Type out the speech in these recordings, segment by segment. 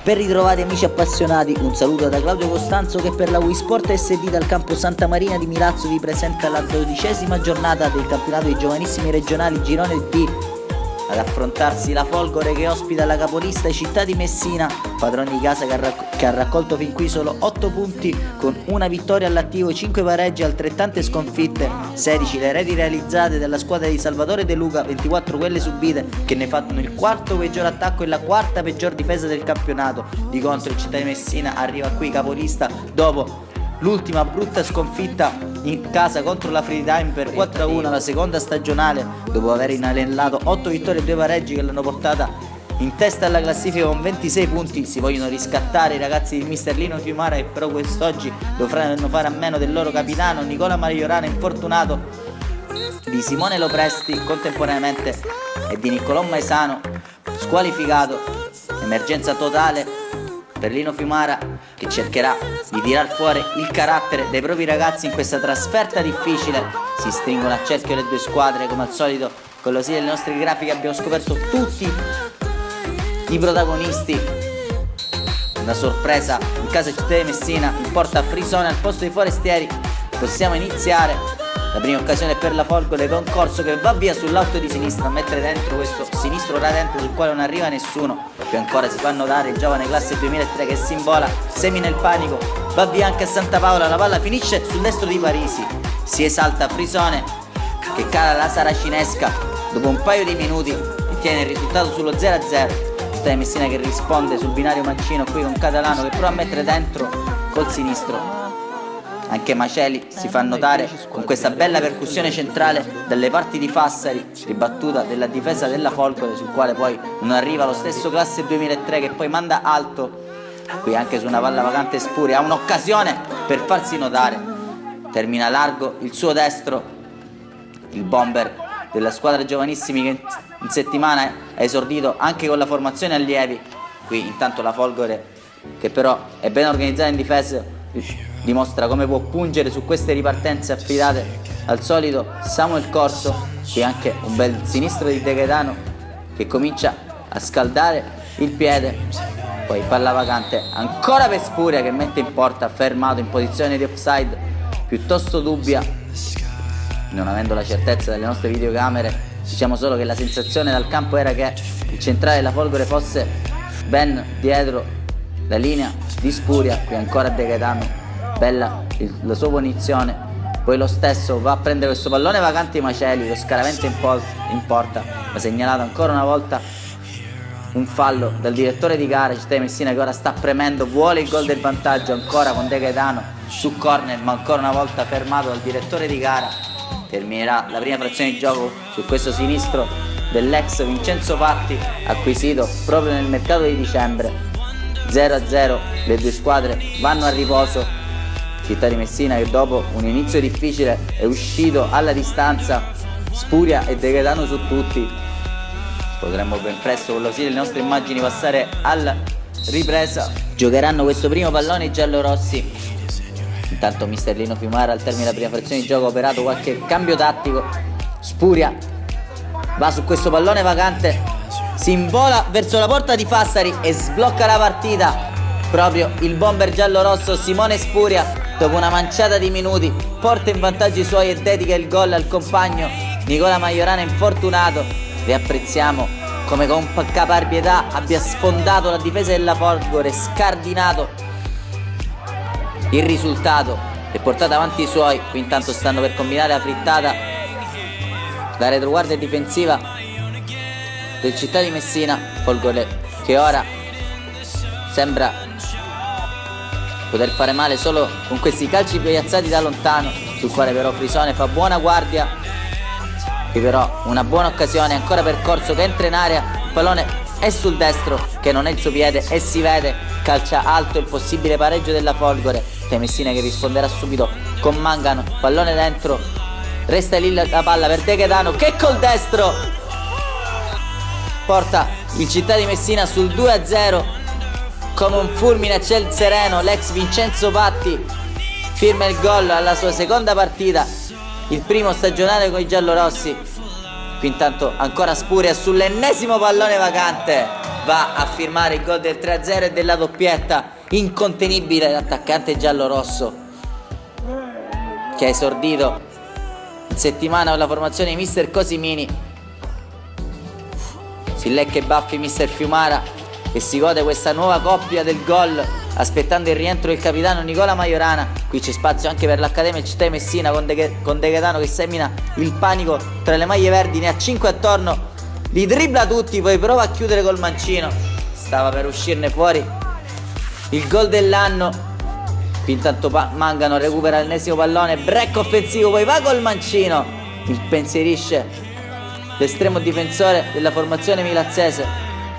Ben ritrovati amici appassionati, un saluto da Claudio Costanzo che per la Wii Sport SD dal campo Santa Marina di Milazzo vi presenta la 12ª giornata del campionato dei giovanissimi regionali Girone B. Ad affrontarsi la Folgore che ospita la capolista Città di Messina, padroni di casa che ha raccolto fin qui solo 8 punti con una vittoria all'attivo, 5 pareggi e altrettante sconfitte, 16 le reti realizzate dalla squadra di Salvatore De Luca, 24 quelle subite che ne fanno il quarto peggior attacco e la quarta peggior difesa del campionato. Di contro il Città di Messina arriva qui capolista dopo l'ultima brutta sconfitta in casa contro la Freetime per 4-1 la seconda stagionale, dopo aver inanellato 8 vittorie e 2 pareggi che l'hanno portata in testa alla classifica con 26 punti. Si vogliono riscattare i ragazzi di mister Lino Fiumara che però quest'oggi dovranno fare a meno del loro capitano Nicola Maiorana infortunato, di Simone Lopresti contemporaneamente e di Niccolò Maesano squalificato. Emergenza totale per Lino Fiumara che cercherà di tirar fuori il carattere dei propri ragazzi in questa trasferta difficile. Si stringono a cerchio le due squadre come al solito. Con l'ausilio delle nostre grafiche abbiamo scoperto tutti i protagonisti. Una sorpresa in casa Città di Messina, in porta Frisone al posto dei Forestieri. Possiamo iniziare. La prima occasione per la Folgore con Corso che va via sull'auto di sinistra a mettere dentro questo sinistro radente sul quale non arriva nessuno. Più ancora si fa notare il giovane classe 2003 che si invola, semina il panico, va via anche a Santa Paola, la palla finisce sul destro di Parisi. Si esalta Frisone che cala la saracinesca dopo un paio di minuti e tiene il risultato sullo 0-0. Città di Messina che risponde sul binario mancino qui con Catalano che prova a mettere dentro col sinistro. Anche Maceli si fa notare con questa bella percussione centrale dalle parti di Fassari, ribattuta della difesa della Folgore, sul quale poi non arriva lo stesso classe 2003 che poi manda alto. Qui anche su una palla vacante Spuria ha un'occasione per farsi notare, termina largo il suo destro, il bomber della squadra giovanissimi che in settimana ha esordito anche con la formazione allievi. Qui intanto la Folgore, che però è ben organizzata in difesa, dimostra come può pungere su queste ripartenze affidate al solito Samuel Corso. Qui anche un bel sinistro di De Gaetano che comincia a scaldare il piede, poi palla vacante ancora per Spuria che mette in porta, fermato in posizione di offside piuttosto dubbia. Non avendo la certezza delle nostre videocamere, diciamo solo che la sensazione dal campo era che il centrale della Folgore fosse ben dietro la linea di Spuria. Qui ancora De Gaetano, bella la sua punizione, poi lo stesso va a prendere questo pallone vacante Maceli, lo scaraventa in porta, ma segnalato ancora una volta un fallo dal direttore di gara Città di Messina che ora sta premendo, vuole il gol del vantaggio ancora con De Gaetano su corner, ma ancora una volta fermato dal direttore di gara. Terminerà la prima frazione di gioco su questo sinistro dell'ex Vincenzo Patti, acquisito proprio nel mercato di dicembre. 0-0, le due squadre vanno a riposo. Città di Messina che dopo un inizio difficile è uscito alla distanza, Spuria e De Gaetano su tutti. Potremmo ben presto con l'ausilio delle nostre immagini passare alla ripresa. Giocheranno questo primo pallone i giallorossi. Intanto mister Lino Fiumara al termine della prima frazione di gioco ha operato qualche cambio tattico. Spuria va su questo pallone vacante, si invola verso la porta di Fassari e sblocca la partita proprio il bomber giallorosso Simone Spuria. Dopo una manciata di minuti porta in vantaggio i suoi e dedica il gol al compagno Nicola Maiorana infortunato. Riapprezziamo come con caparbietà abbia sfondato la difesa della Folgore, scardinato il risultato e portato avanti i suoi. Qui intanto stanno per combinare la frittata la retroguardia difensiva del Città di Messina. Folgore che ora sembra poter fare male solo con questi calci piazzati da lontano, sul quale però Frisone fa buona guardia. Qui però una buona occasione ancora per Corso che entra in area, il pallone è sul destro che non è il suo piede e si vede, calcia alto il possibile pareggio della Folgore. Messina che risponderà subito con Mangano, pallone dentro, resta lì la palla per De Gaetano che col destro porta il Città di Messina sul 2-0 come un fulmine a ciel sereno. L'ex Vincenzo Patti firma il gol alla sua seconda partita, il primo stagionale con i giallorossi. Qui intanto ancora Spuria sull'ennesimo pallone vacante va a firmare il gol del 3-0 e della doppietta incontenibile l'attaccante giallorosso che ha esordito in settimana con la formazione di mister Cosimini. Si lecca i baffi mister Fiumara e si gode questa nuova coppia del gol aspettando il rientro del capitano Nicola Majorana. Qui c'è spazio anche per l'Accademia Città di Messina con De Gaetano che semina il panico tra le maglie verdi, ne ha 5 attorno, li dribbla tutti, poi prova a chiudere col mancino, stava per uscirne fuori il gol dell'anno. Qui intanto Mangano recupera l'ennesimo pallone, break offensivo, poi va col mancino, impensierisce l'estremo difensore della formazione milazzese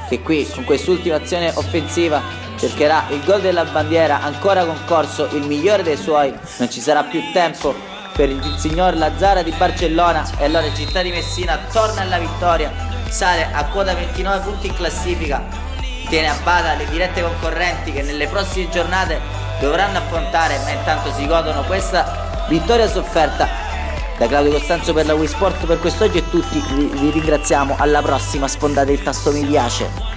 che qui con quest'ultima azione offensiva cercherà il gol della bandiera, ancora concorso, il migliore dei suoi. Non ci sarà più tempo per il signor Lazzara di Barcellona e allora il Città di Messina torna alla vittoria, sale a quota 29 punti in classifica, tiene a bada le dirette concorrenti che nelle prossime giornate dovranno affrontare, ma intanto si godono questa vittoria sofferta. Da Claudio Costanzo per la Wii Sport per quest'oggi è tutti, vi ringraziamo, alla prossima, sfondate il tasto mi piace.